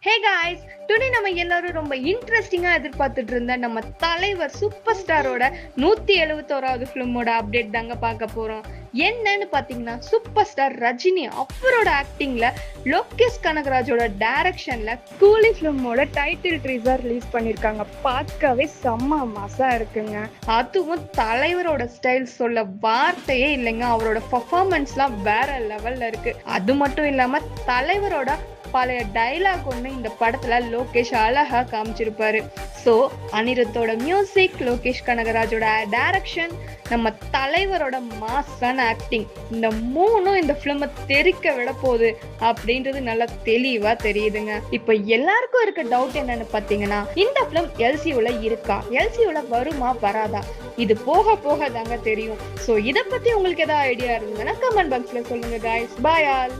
Hey guys, today நம்ம எல்லாரும் ரொம்ப இன்ட்ரெஸ்டிங்கா எதிர்பார்த்துட்டு இருந்த நம்ம தலைவர் சூப்பர் ஸ்டாரோட 171வது ஃபிலிமோட அப்டேட் தாங்க பார்க்க போறோம். என்னன்னு பாத்தீங்கன்னா, சூப்பர் ஸ்டார் ரஜினி அவரோட ஆக்டிங்ல லோகேஷ் கனகராஜோட டைரக்ஷன்ல கூலி ஃபிலிமோட டைட்டில் ட்ரீசர் ரிலீஸ் பண்ணிருக்காங்க. பார்க்கவே செம்ம மாசா இருக்குங்க. அதுவும் தலைவரோட ஸ்டைல் சொல்ல வார்த்தையே இல்லைங்க. அவரோட பெர்ஃபார்மன்ஸ்லாம் வேற லெவல்ல இருக்கு. அது மட்டும் இல்லாம தலைவரோட பழைய டைலாக் ஒன்று இந்த படத்துல லோகேஷ் அழகா காமிச்சிருப்பாரு. ஸோ அனிருத்தோட மியூசிக், லோகேஷ் கனகராஜோட டைரக்ஷன், நம்ம தலைவரோட மாஸான ஆக்டிங், இந்த மூணும் இந்த ஃபிலிமை தெறிக்க விட போகுது அப்படின்றது நல்லா தெளிவா தெரியுதுங்க. இப்போ எல்லாருக்கும் இருக்க டவுட் என்னன்னு பார்த்தீங்கன்னா, இந்த ஃபிலிம் எல்சியூல இருக்கா, எல்சியூல வருமா வராதா, இது போக போக தாங்க தெரியும். ஸோ இதை பத்தி உங்களுக்கு ஏதாவது ஐடியா இருந்ததுன்னா கமெண்ட் பாக்ஸ்ல சொல்லுங்க காய்ஸ். Bye all.